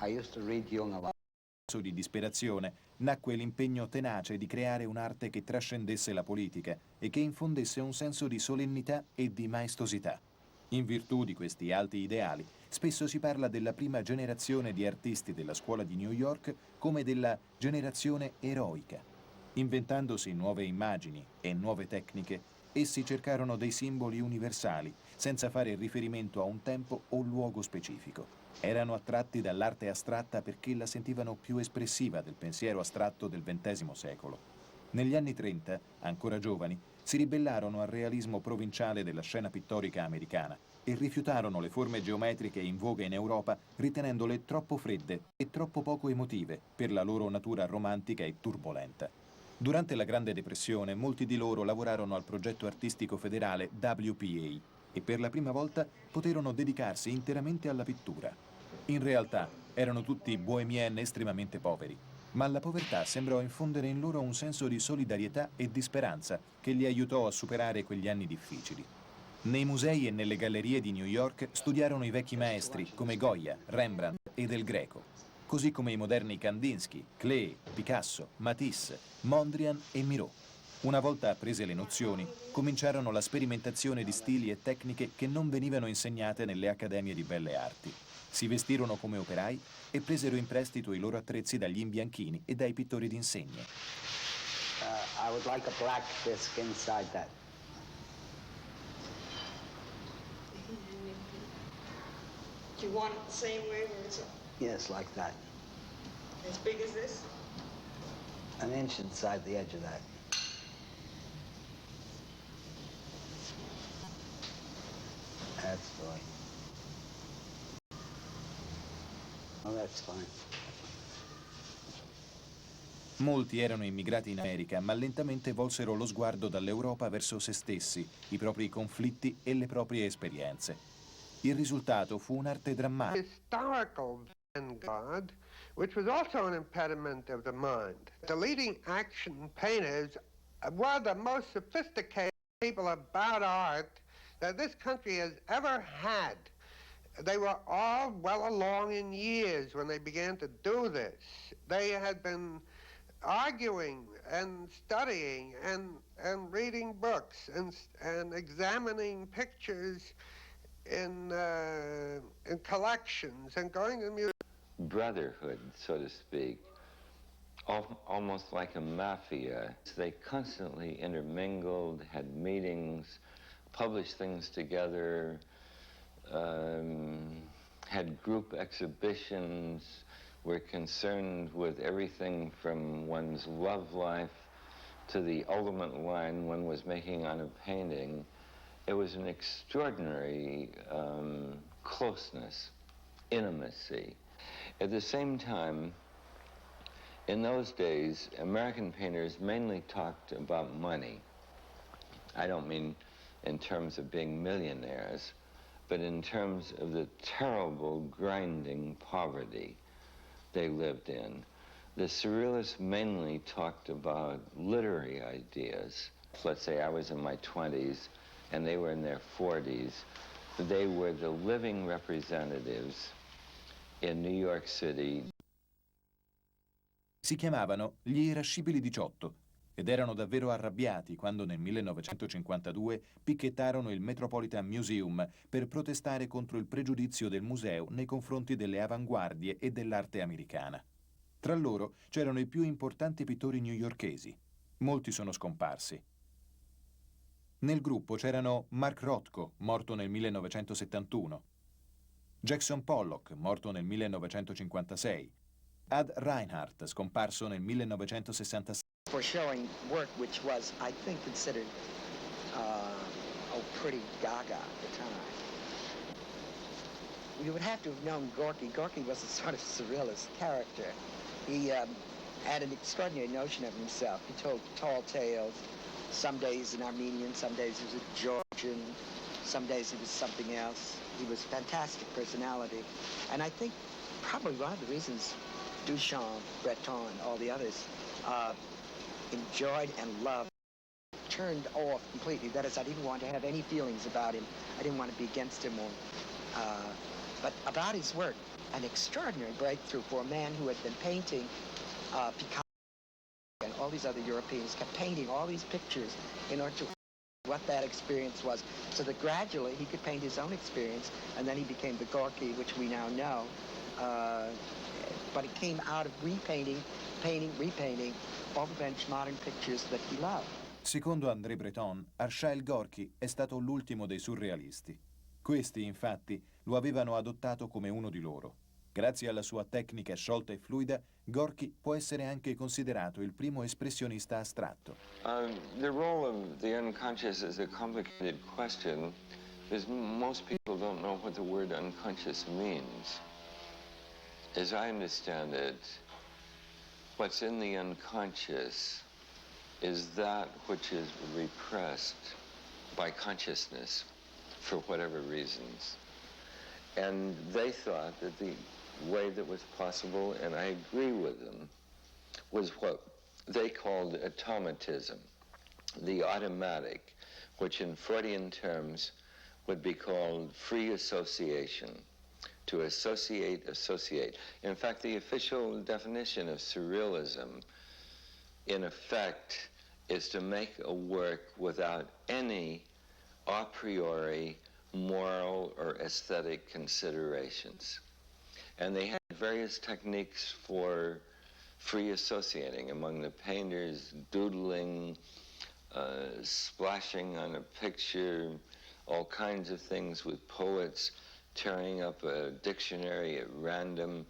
I used to read Jung a lot. Di disperazione nacque l'impegno tenace di creare un'arte che trascendesse la politica e che infondesse un senso di solennità e di maestosità. In virtù di questi alti ideali, spesso si parla della prima generazione di artisti della scuola di New York come della generazione eroica. Inventandosi nuove immagini e nuove tecniche, essi cercarono dei simboli universali, senza fare riferimento a un tempo o luogo specifico. Erano attratti dall'arte astratta perché la sentivano più espressiva del pensiero astratto del XX secolo. Negli anni 30, ancora giovani, si ribellarono al realismo provinciale della scena pittorica americana e rifiutarono le forme geometriche in voga in Europa, ritenendole troppo fredde e troppo poco emotive per la loro natura romantica e turbolenta. Durante la Grande Depressione, molti di loro lavorarono al progetto artistico federale WPA e per la prima volta poterono dedicarsi interamente alla pittura. In realtà erano tutti bohemienne estremamente poveri, ma la povertà sembrò infondere in loro un senso di solidarietà e di speranza che li aiutò a superare quegli anni difficili. Nei musei e nelle gallerie di New York studiarono i vecchi maestri come Goya, Rembrandt e Del Greco, così come i moderni Kandinsky, Klee, Picasso, Matisse, Mondrian e Miró. Una volta apprese le nozioni, cominciarono la sperimentazione di stili e tecniche che non venivano insegnate nelle accademie di belle arti. Si vestirono come operai e presero in prestito i loro attrezzi dagli imbianchini e dai pittori d'insegna. I would like a black disc inside that. Do you want it the same way where it's Yes, like that. as big as this? An inch inside the edge of that. That's fine. Oh, that's fine. Molti erano immigrati in America, ma lentamente volsero lo sguardo dall'Europa verso se stessi, i propri conflitti e le proprie esperienze. Il risultato fu un'arte drammatica. Historical vanguard, which was also an impediment of the mind. The leading action painters were the most sophisticated people about art that this country has ever had. They were all well along in years when they began to do this. They had been arguing and studying and reading books and examining pictures in collections and going to museums. Brotherhood, so to speak, almost like a mafia. They constantly intermingled, had meetings, published things together, had group exhibitions, were concerned with everything from one's love life to the ultimate line one was making on a painting. It was an extraordinary closeness, intimacy. At the same time, in those days, American painters mainly talked about money. I don't mean in terms of being millionaires, but in terms of the terrible, grinding poverty they lived in. The Surrealists mainly talked about literary ideas. Let's say I was in my 20s and they were in their 40s. They were the living representatives in New York City. Si chiamavano gli Irascibili 18 ed erano davvero arrabbiati quando nel 1952 picchettarono il Metropolitan Museum per protestare contro il pregiudizio del museo nei confronti delle avanguardie e dell'arte americana. Tra loro c'erano i più importanti pittori newyorkesi. Molti sono scomparsi. Nel gruppo c'erano Mark Rothko, morto nel 1971, Jackson Pollock, morto nel 1956, Ad Reinhardt, scomparso nel 1966. For showing work which was, I think, considered pretty gaga at the time. You would have to have known Gorky. Gorky was a sort of surrealist character. He had an extraordinary notion of himself. He told tall tales. Some days an Armenian, some days he was a Georgian, some days he was something else. He was a fantastic personality. And I think probably one of the reasons Duchamp, Breton, all the others enjoyed and loved, turned off completely. That is, I didn't want to have any feelings about him. I didn't want to be against him, but about his work. an extraordinary breakthrough for a man who had been painting Picasso and all these other Europeans kept painting all these pictures in order to what that experience was, so that gradually he could paint his own experience, and then he became the Gorky, which we now know. But it came out of repainting all the French modern pictures that he loved. Secondo André Breton, Arshile Gorky è stato l'ultimo dei surrealisti. Questi, infatti, lo avevano adottato come uno di loro. Grazie alla sua tecnica sciolta e fluida, Gorky può essere anche considerato il primo espressionista astratto. The role of the unconscious is a complicated question because most people don't know what the word unconscious means. As I understand it, what's in the unconscious is that which is repressed by consciousness for whatever reasons. And they thought that the way that was possible, and I agree with them, was what they called automatism, the automatic, which in Freudian terms would be called free association, to associate. In fact, the official definition of surrealism, in effect, is to make a work without any a priori moral or aesthetic considerations. And they had various techniques for free associating among the painters, doodling, splashing on a picture, all kinds of things with poets, tearing up a dictionary at random,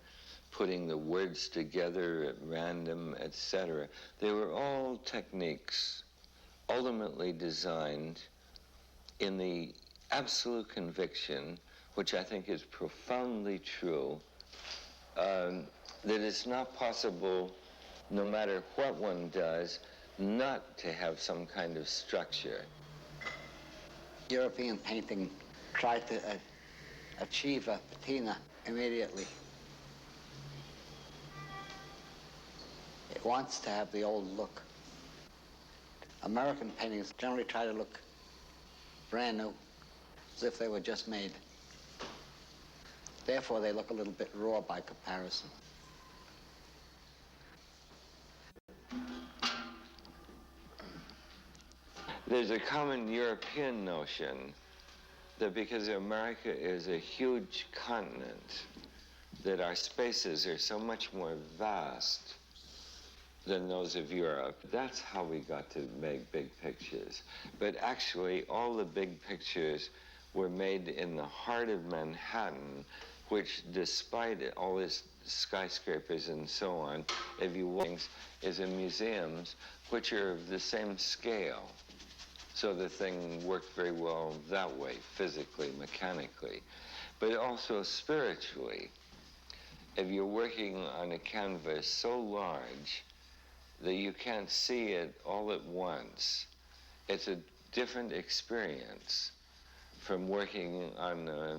putting the words together at random, etc. They were all techniques ultimately designed in the absolute conviction, which I think is profoundly true, that it's not possible, no matter what one does, not to have some kind of structure. European painting tried to achieve a patina immediately. It wants to have the old look. American paintings generally try to look brand new, as if they were just made. Therefore, they look a little bit raw by comparison. There's a common European notion that because America is a huge continent, that our spaces are so much more vast than those of Europe. That's how we got to make big pictures. But actually, all the big pictures were made in the heart of Manhattan, which, despite all its skyscrapers and so on, if you walk, is in museums which are of the same scale. So the thing worked very well that way, physically, mechanically, but also spiritually. If you're working on a canvas so large that you can't see it all at once, it's a different experience from working on a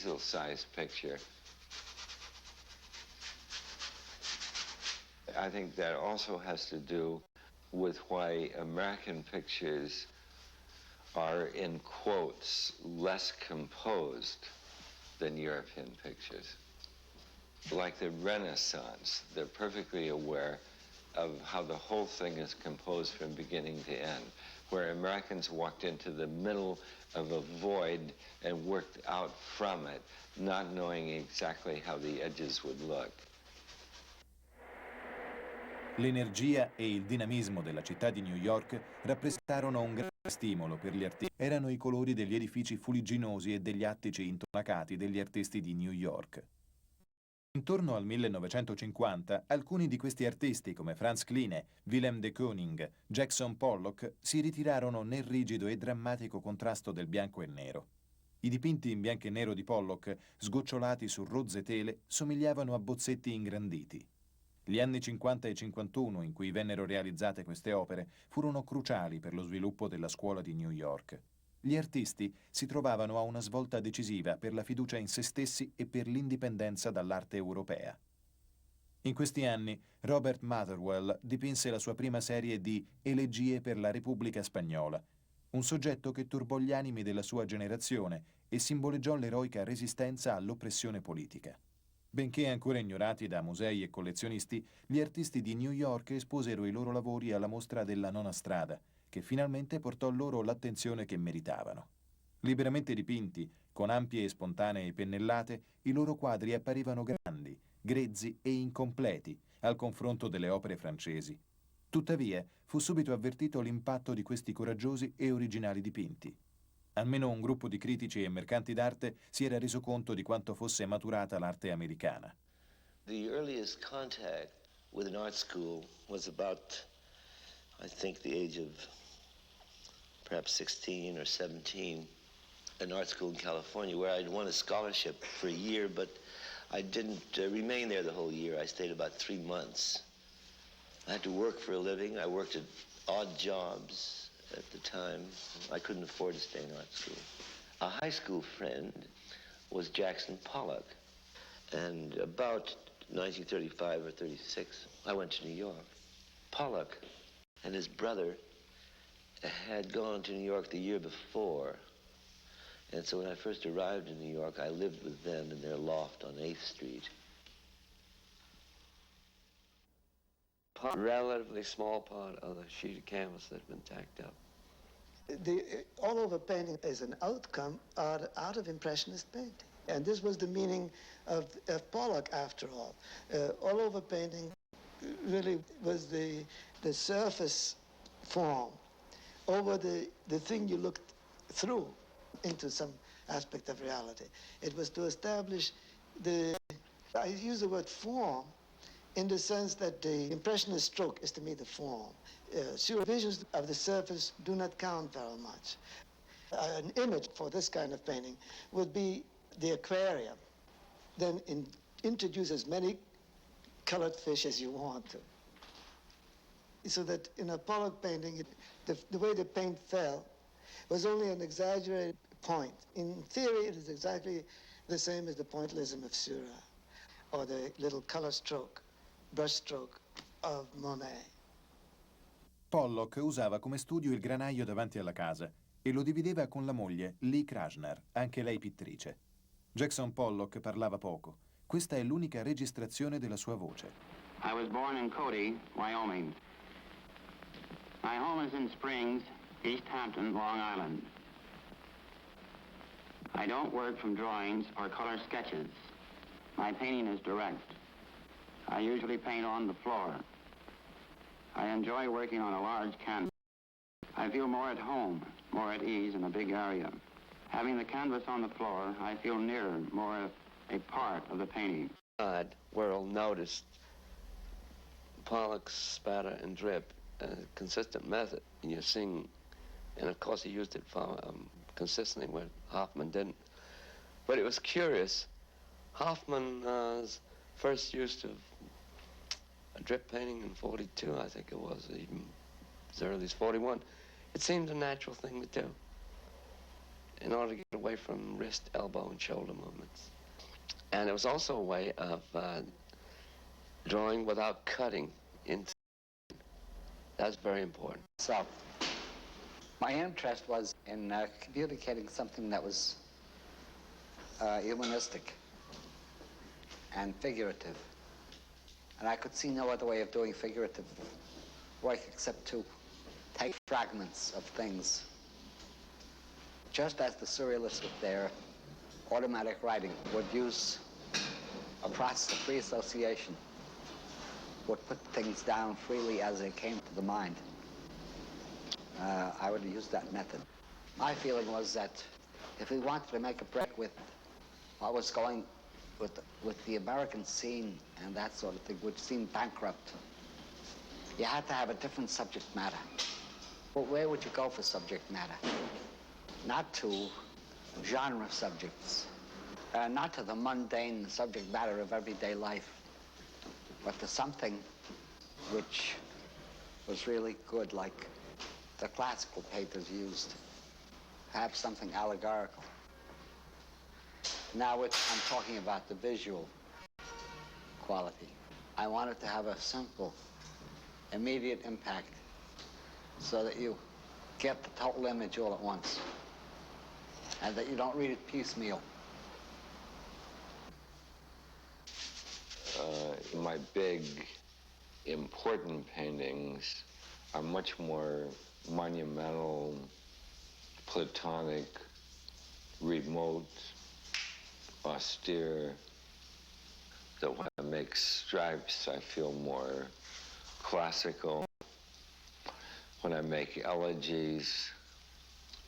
easel-sized picture. I think that also has to do with why American pictures are, in quotes, less composed than European pictures. Like the Renaissance, they're perfectly aware of how the whole thing is composed from beginning to end, where Americans walked into the middle of a void and worked out from it, not knowing exactly how the edges would look. L'energia e il dinamismo della città di New York rappresentarono un grande stimolo per gli artisti. Erano i colori degli edifici fuligginosi e degli attici intonacati degli artisti di New York. Intorno al 1950, alcuni di questi artisti, come Franz Kline, Willem de Kooning, Jackson Pollock, si ritirarono nel rigido e drammatico contrasto del bianco e nero. I dipinti in bianco e nero di Pollock, sgocciolati su rozze tele, somigliavano a bozzetti ingranditi. Gli anni 50 e 51, in cui vennero realizzate queste opere, furono cruciali per lo sviluppo della scuola di New York. Gli artisti si trovavano a una svolta decisiva per la fiducia in se stessi e per l'indipendenza dall'arte europea. In questi anni, Robert Motherwell dipinse la sua prima serie di Elegie per la Repubblica Spagnola, un soggetto che turbò gli animi della sua generazione e simboleggiò l'eroica resistenza all'oppressione politica. Benché ancora ignorati da musei e collezionisti, gli artisti di New York esposero i loro lavori alla mostra della Nona Strada, che finalmente portò loro l'attenzione che meritavano. Liberamente dipinti, con ampie e spontanee pennellate, i loro quadri apparivano grandi, grezzi e incompleti al confronto delle opere francesi. Tuttavia, fu subito avvertito l'impatto di questi coraggiosi e originali dipinti. Almeno un gruppo di critici e mercanti d'arte si era reso conto di quanto fosse maturata l'arte americana. The earliest contact with an art school was about, I think, the age of perhaps 16 or 17, an art school in California where I'd won a scholarship for a year, but I didn't remain there the whole year. I stayed about 3 months. I had to work for a living. I worked at odd jobs at the time. I couldn't afford to stay in art school. A high school friend was Jackson Pollock, and about 1935 or 36, I went to New York. Pollock and his brother had gone to New York the year before, and so when I first arrived in New York, I lived with them in their loft on 8th Street. A relatively small part of the sheet of canvas that had been tacked up. The all-over painting is an outcome out of Impressionist painting. And this was the meaning of Pollock, after all. All-over painting really was the surface form over the thing you looked through into some aspect of reality. It was to establish I use the word form in the sense that the Impressionist stroke is to me the form. Visions of the surface do not count very much. An image for this kind of painting would be the aquarium. Then introduce as many colored fish as you want to. So that in a Pollock painting, the way the paint fell was only an exaggerated point. In theory, it is exactly the same as the pointillism of Seurat, or the little color stroke, brush stroke of Monet. Pollock usava come studio il granaio davanti alla casa e lo divideva con la moglie, Lee Krasner, anche lei pittrice. Jackson Pollock parlava poco. Questa è l'unica registrazione della sua voce. I was born in Cody, Wyoming. My home is in Springs, East Hampton, Long Island. I don't work from drawings or color sketches. My painting is direct. I usually paint on the floor. I enjoy working on a large canvas. I feel more at home, more at ease in a big area. Having the canvas on the floor, I feel nearer, more a part of the painting. World noticed Pollock's spatter and drip, a consistent method. And you're seeing, and of course he used it for consistently where Hoffman didn't. But it was curious. Hoffman's first use of a drip painting in 42, I think it was, even as early as 41. It seemed a natural thing to do in order to get away from wrist, elbow, and shoulder movements. And it was also a way of drawing without cutting into. That's very important. So, my interest was in communicating something that was humanistic and figurative. And I could see no other way of doing figurative work except to take fragments of things. Just as the surrealists with their automatic writing would use a process of free association, would put things down freely as they came to the mind. I would use that method. My feeling was that if we wanted to make a break with what was going with the American scene and that sort of thing, which seemed bankrupt, you had to have a different subject matter. Well, where would you go for subject matter? Not to genre subjects, not to the mundane subject matter of everyday life, but to something which was really good, like the classical painters used. Have something allegorical. Now I'm talking about the visual quality. I wanted to have a simple, immediate impact so that you get the total image all at once. and that you don't read it piecemeal. My big, important paintings are much more monumental, platonic, remote, austere, that when I make stripes, I feel more classical. When I make elegies,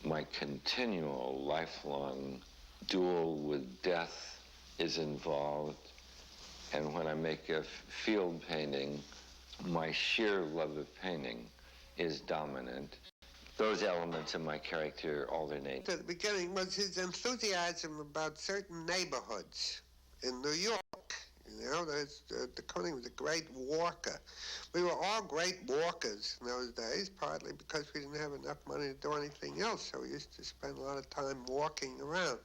my continual, lifelong duel with death is involved. And when I make a field painting, my sheer love of painting is dominant. Those elements of my character alternate. At the beginning was his enthusiasm about certain neighborhoods in New York. You know, de Kooning was a great walker. We were all great walkers in those days, partly because we didn't have enough money to do anything else, so we used to spend a lot of time walking around.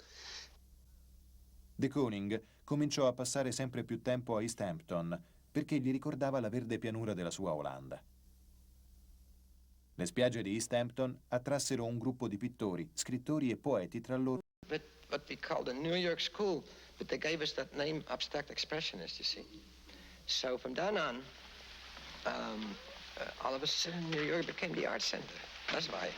De Kooning cominciò a passare sempre più tempo a East Hampton perché gli ricordava la verde pianura della sua Olanda. Le spiagge di East Hampton attrassero un gruppo di pittori, scrittori e poeti tra loro. What we called a New York school, but they gave us that name, abstract expressionist, you see. So from then on, all of a sudden New York became the art center. That's why.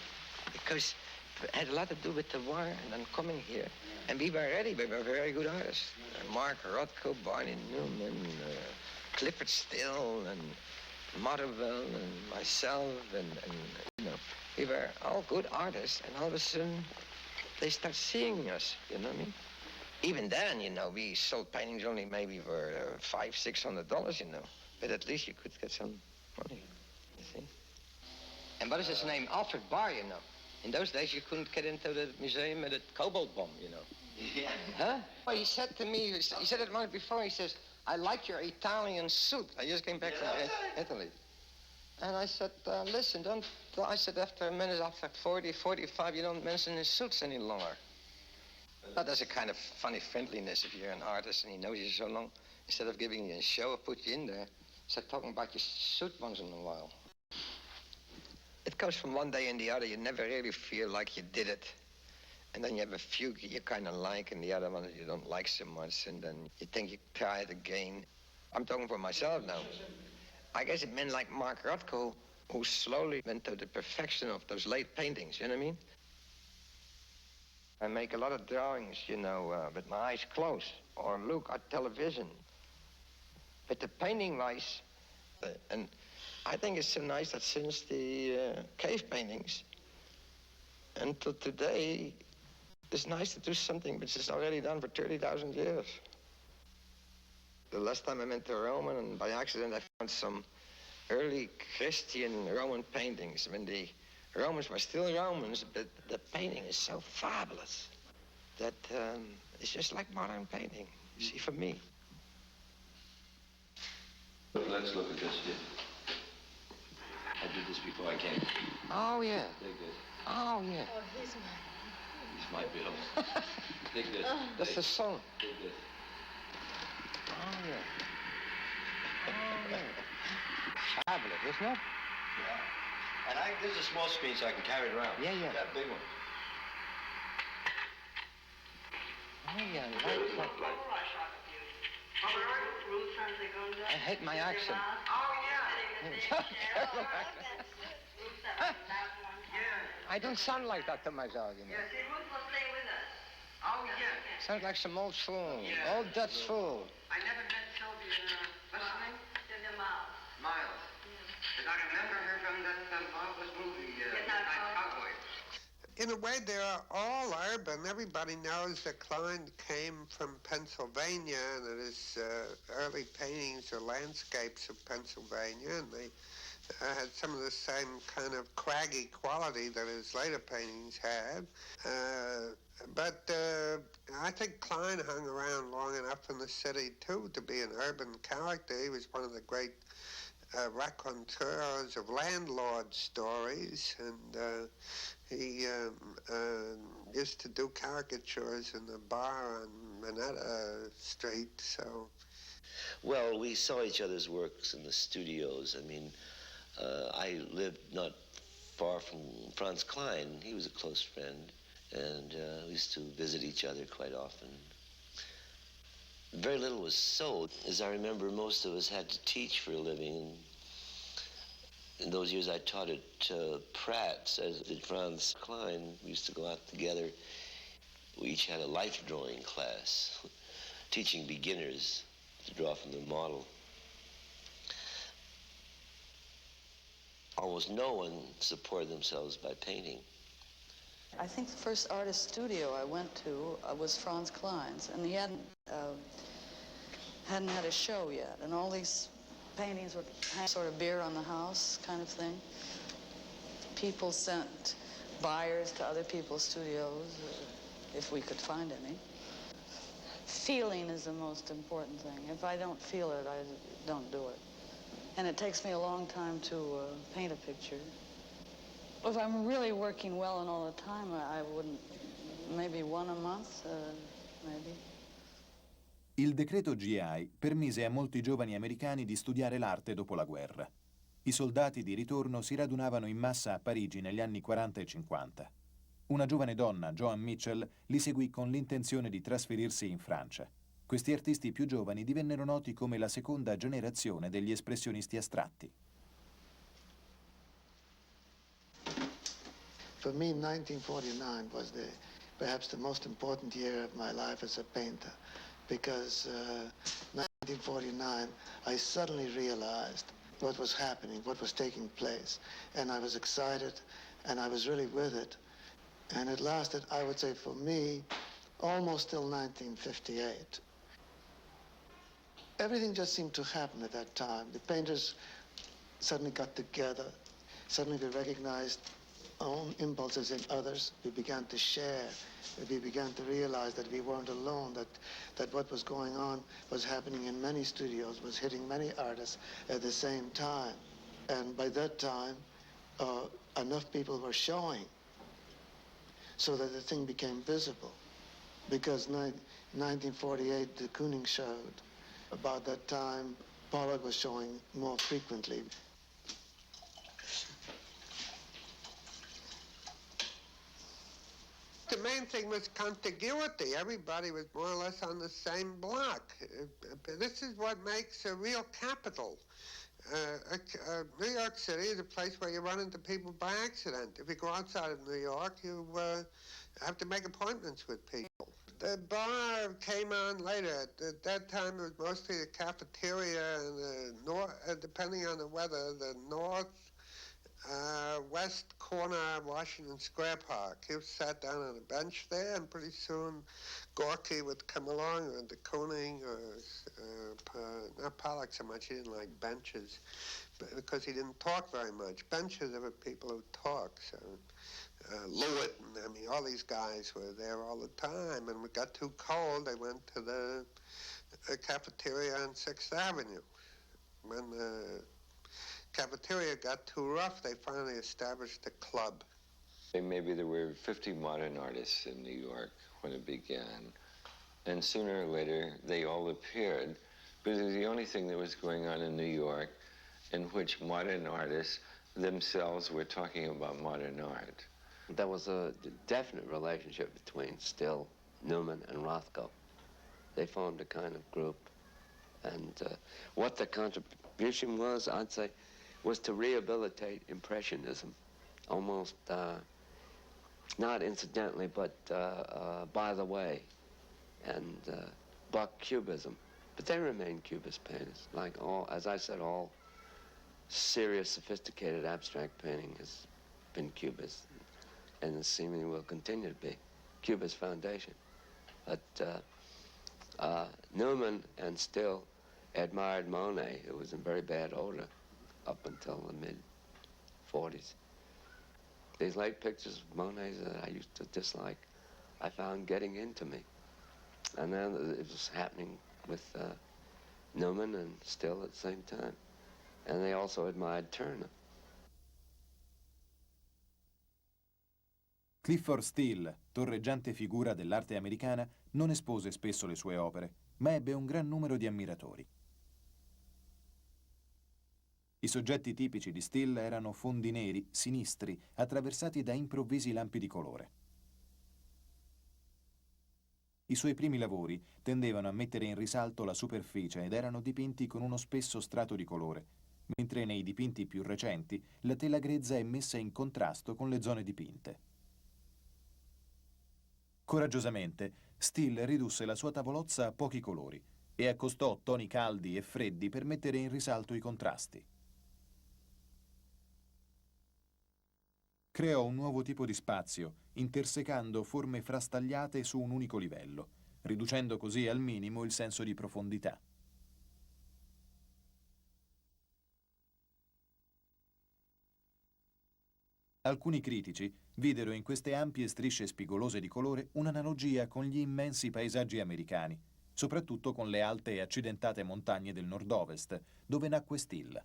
Because it had a lot to do with the war and then coming here. And we were ready, we were very good artists. Mark Rothko, Barney Newman, Clifford Still, and Motherwell, and myself, and you know, we were all good artists, and all of a sudden, they start seeing us, you know what I mean? Even then, you know, we sold paintings only maybe for $500-600, you know. But at least you could get some money, you see. And what is his name? Alfred Barr, you know. In those days, you couldn't get into the museum with a cobalt bomb, you know. Yeah. Huh? Well, he said to me, he said it once before, he says, I like your Italian suit. I just came back from Italy. And I said, listen, I said, after a minute, after 40, 45, you don't mention his suits any longer. Well, there's a kind of funny friendliness if you're an artist and he knows you so long. Instead of giving you a show or put you in there, start talking about your suit once in a while. It goes from one day and the other. You never really feel like you did it. And then you have a few you kind of like and the other ones you don't like so much. And then you think you try it again. I'm talking for myself now. I guess it meant like Mark Rothko, who slowly went to the perfection of those late paintings, you know what I mean? I make a lot of drawings, you know, with my eyes closed, or look at television. But the painting-wise, and I think it's so nice that since the cave paintings until today, it's nice to do something which is already done for 30,000 years. The last time I went to Rome, and by accident I found some early Christian Roman paintings when the Romans were still Romans, but the painting is so fabulous that it's just like modern painting, you see, for me. Let's look at this here. I did this before I came. Oh, yeah. Take this. Oh, yeah. Oh, he's It's my bill. Take this. That's the song. Take this. Oh, yeah. Oh, yeah. Fabulous, isn't it? Yeah. And this is a small screen so I can carry it around. Yeah, yeah. That big one. Oh, yeah, I like that. I hate my accent. I don't sound like that to myself, you know. Yes, he will stay with us. Oh, yes. Sounds like some old fool, old Dutch fool. I never met Sylvia. What's her name? Sylvia Miles. Miles. But I remember her from that marvelous movie, Midnight Cowboy. In a way, they're all urban. Everybody knows that Klein came from Pennsylvania and that his early paintings are landscapes of Pennsylvania, and they had some of the same kind of craggy quality that his later paintings had. But I think Klein hung around long enough in the city, too, to be an urban character. He was one of the great raconteurs of landlord stories, and he used to do caricatures in the bar on Minetta Street, so. Well, we saw each other's works in the studios. I mean, I lived not far from Franz Klein. He was a close friend. and we used to visit each other quite often. Very little was sold. As I remember, most of us had to teach for a living. In those years, I taught at Pratt's, as did Franz Klein. We used to go out together. We each had a life drawing class, teaching beginners to draw from the model. Almost no one supported themselves by painting. I think the first artist studio I went to was Franz Klein's, and he hadn't had a show yet, and all these paintings were sort of beer on the house kind of thing. People sent buyers to other people's studios, if we could find any. Feeling is the most important thing. If I don't feel it, I don't do it. And it takes me a long time to paint a picture. If I'm really working well and all the time, I wouldn't, maybe one a month, maybe. Il decreto GI permise a molti giovani americani di studiare l'arte dopo la guerra. I soldati di ritorno si radunavano in massa a Parigi negli anni 40 e 50. Una giovane donna, Joan Mitchell, li seguì con l'intenzione di trasferirsi in Francia. Questi artisti più giovani divennero noti come la seconda generazione degli espressionisti astratti. For me, 1949 was perhaps the most important year of my life as a painter, because 1949, I suddenly realized what was happening, what was taking place, and I was excited, and I was really with it. And it lasted, I would say, for me, almost till 1958. Everything just seemed to happen at that time. The painters suddenly got together. Suddenly we recognized our own impulses in others. We began to share. We began to realize that we weren't alone, that what was going on was happening in many studios, was hitting many artists at the same time. And by that time, enough people were showing so that the thing became visible. Because 1948, de Kooning showed. About that time, Pollock was showing more frequently. The main thing was contiguity. Everybody was more or less on the same block. This is what makes a real capital. New York City is a place where you run into people by accident. If you go outside of New York, you have to make appointments with people. The bar came on later. At that time, it was mostly the cafeteria and the north, depending on the weather, the north west corner of Washington Square Park. He sat down on a bench there, and pretty soon Gorky would come along, or de Kooning, or not Pollock so much. He didn't like benches, because he didn't talk very much. Benches are for people who talk, so Lewitt, and I mean, all these guys were there all the time, and it got too cold, they went to the cafeteria on 6th Avenue. When the cafeteria got too rough, they finally established a club. Maybe there were 50 modern artists in New York when it began, and sooner or later they all appeared, because it was the only thing that was going on in New York in which modern artists themselves were talking about modern art. There was a definite relationship between Still, Newman, and Rothko. They formed a kind of group, and what the contribution was, I'd say, was to rehabilitate Impressionism, almost not incidentally, but by the way, and buck Cubism. But they remained Cubist painters, like all, as I said, all serious, sophisticated abstract painting has been Cubist, and seemingly will continue to be Cubist foundation. But Newman and Still admired Monet, who was in very bad odor up until the mid-40s. These late pictures of Monet's that I used to dislike, I found getting into me. And then it was happening with Newman and Still at the same time. And they also admired Turner. Clifford Still, torreggiante figura dell'arte americana, non espose spesso le sue opere, ma ebbe un gran numero di ammiratori. I soggetti tipici di Still erano fondi neri, sinistri, attraversati da improvvisi lampi di colore. I suoi primi lavori tendevano a mettere in risalto la superficie ed erano dipinti con uno spesso strato di colore, mentre nei dipinti più recenti la tela grezza è messa in contrasto con le zone dipinte. Coraggiosamente, Still ridusse la sua tavolozza a pochi colori e accostò toni caldi e freddi per mettere in risalto i contrasti. Creò un nuovo tipo di spazio, intersecando forme frastagliate su un unico livello, riducendo così al minimo il senso di profondità. Alcuni critici videro in queste ampie strisce spigolose di colore un'analogia con gli immensi paesaggi americani, soprattutto con le alte e accidentate montagne del nord-ovest, dove nacque Still.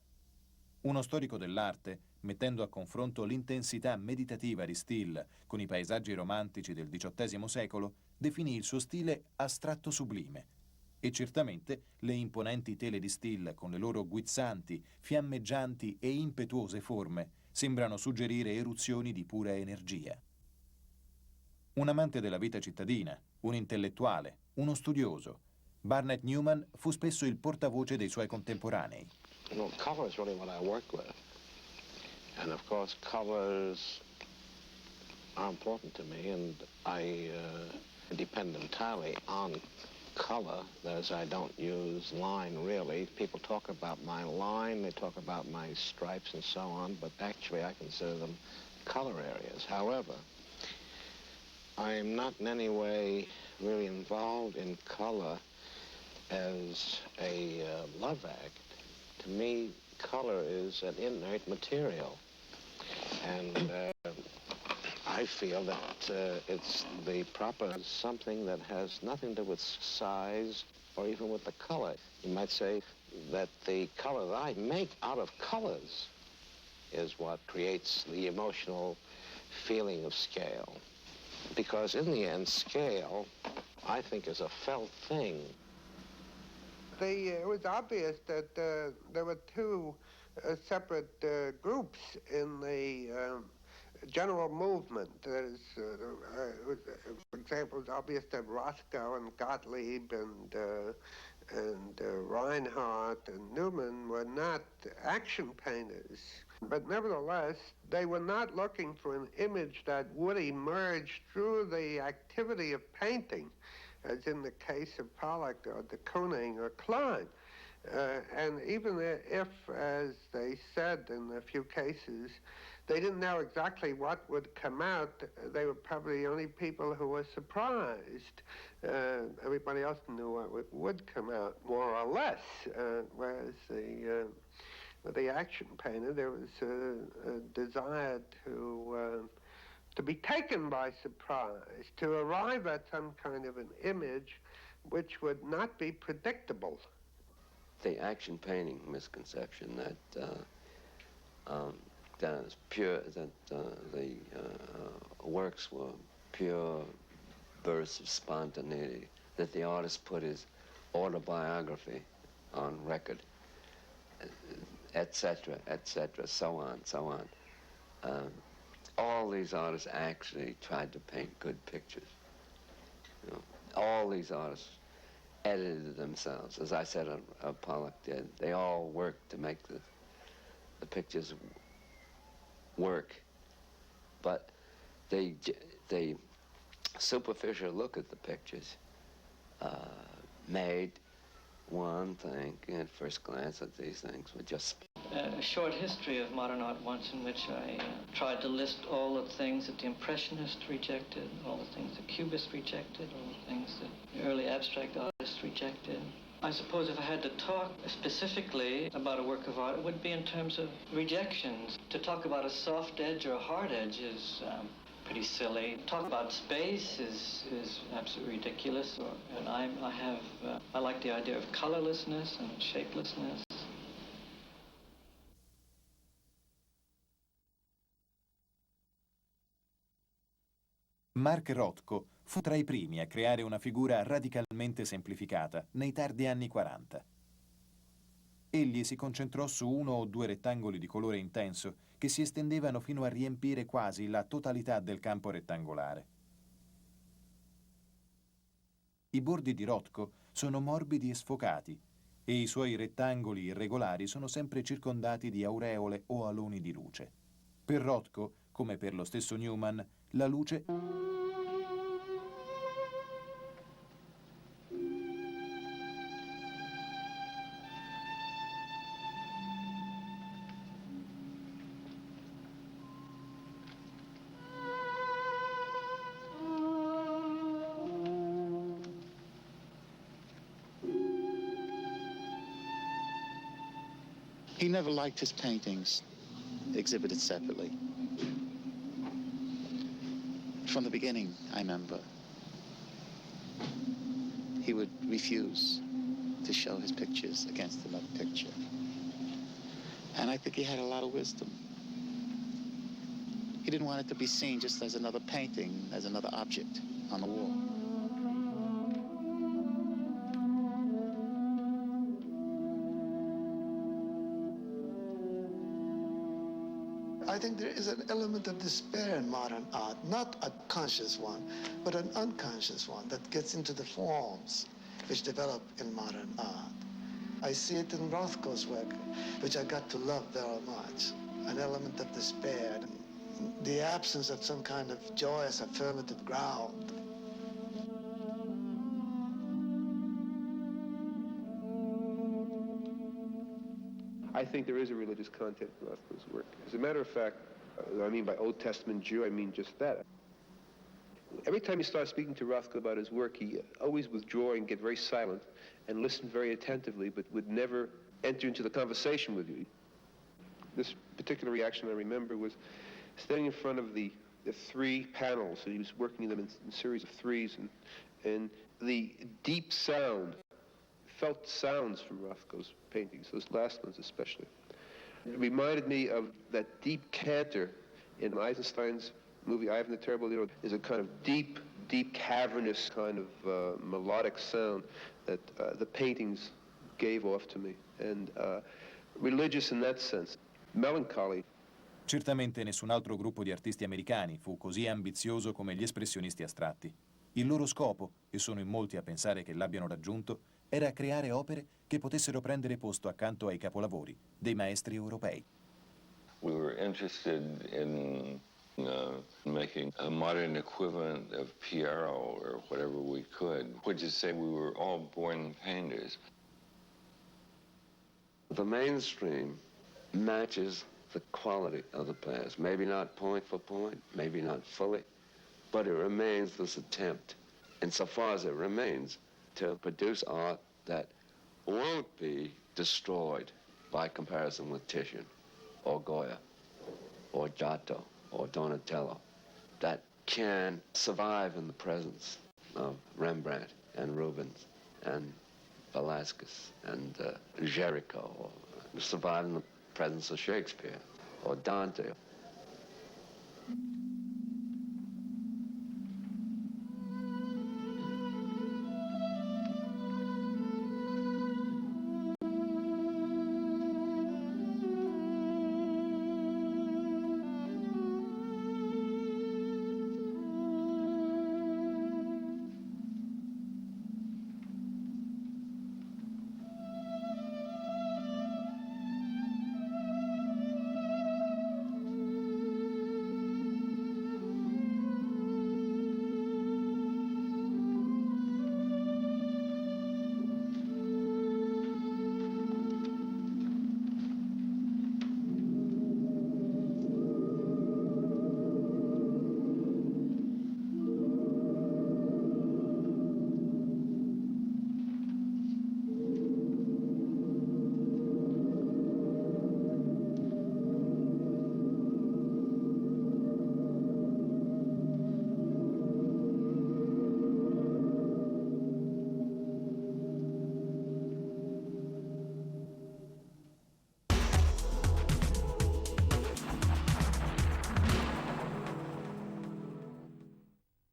Uno storico dell'arte, mettendo a confronto l'intensità meditativa di Still con i paesaggi romantici del XVIII secolo, definì il suo stile astratto sublime. E certamente le imponenti tele di Still, con le loro guizzanti, fiammeggianti e impetuose forme, sembrano suggerire eruzioni di pura energia. Un amante della vita cittadina, un intellettuale, uno studioso, Barnett Newman fu spesso il portavoce dei suoi contemporanei. You know, color is really what I work with. And of course, colors are important to me, and I depend entirely on color. That is, I don't use line really. People talk about my line, they talk about my stripes and so on, but actually I consider them color areas. However, I'm not in any way really involved in color as a love act. To me, color is an inert material, and I feel that it's the proper something that has nothing to do with size or even with the color. You might say that the color that I make out of colors is what creates the emotional feeling of scale. Because in the end, scale, I think, is a felt thing. It was obvious that there were two separate groups in the general movement. For example, it was obvious that Roscoe and Gottlieb and Reinhardt and Newman were not action painters. But nevertheless, they were not looking for an image that would emerge through the activity of painting, as in the case of Pollock or de Kooning or Klein. And even if, as they said in a few cases, they didn't know exactly what would come out, they were probably the only people who were surprised. Everybody else knew what would come out, more or less, whereas the action painter, there was a desire to be taken by surprise, to arrive at some kind of an image which would not be predictable. The action painting misconception that that is pure, that the works were pure bursts of spontaneity, that the artist put his autobiography on record, etc., etc., so on, so on. All these artists actually tried to paint good pictures. You know, all these artists edited themselves. As I said, Pollock did. They all worked to make the pictures work. But the superficial look at the pictures made one think at first glance that these things were just... A short history of modern art once in which I tried to list all the things that the Impressionists rejected, all the things the Cubists rejected, all the things that the early abstract artists rejected. I suppose if I had to talk specifically about a work of art, it would be in terms of rejections. To talk about a soft edge or a hard edge is pretty silly. Talk about space is absolutely ridiculous. And I like the idea of colorlessness and shapelessness. Mark Rothko fu tra i primi a creare una figura radicalmente semplificata nei tardi anni 40. Egli si concentrò su uno o due rettangoli di colore intenso che si estendevano fino a riempire quasi la totalità del campo rettangolare. I bordi di Rothko sono morbidi e sfocati e i suoi rettangoli irregolari sono sempre circondati di aureole o aloni di luce. Per Rothko, come per lo stesso Newman, la luce He never liked his paintings exhibited separately. From the beginning, I remember, he would refuse to show his pictures against another picture. And I think he had a lot of wisdom. He didn't want it to be seen just as another painting, as another object on the wall. I think there is an element of despair in modern art, not a conscious one, but an unconscious one that gets into the forms which develop in modern art. I see it in Rothko's work, which I got to love very much, an element of despair, the absence of some kind of joyous affirmative ground. I think there is a religious content in Rothko's work. As a matter of fact, I mean by Old Testament Jew, I mean just that. Every time you start speaking to Rothko about his work, he always withdraw and get very silent and listen very attentively, but would never enter into the conversation with you. This particular reaction I remember was standing in front of the three panels. So he was working them in series of threes, and the deep sound, felt sounds from Rothko's paintings, those last ones especially. It reminded me of that deep canter in Eisenstein's movie Ivan the Terrible. You know, there's a kind of deep, cavernous kind of melodic sound that the paintings gave off to me, and religious in that sense, melancholy. Certamente nessun altro gruppo di artisti americani fu così ambizioso come gli espressionisti astratti. Il loro scopo, e sono in molti a pensare che l'abbiano raggiunto, era creare opere che potessero prendere posto accanto ai capolavori dei maestri europei. We were interested in making a modern equivalent of Piero or whatever we could, which is to say we were all born painters. The mainstream matches the quality of the past. Maybe not point for point, maybe not fully, but it remains this attempt, insofar as it remains, to produce art that won't be destroyed by comparison with Titian or Goya or Giotto or Donatello, that can survive in the presence of Rembrandt and Rubens and Velasquez and Géricault, or survive in the presence of Shakespeare or Dante.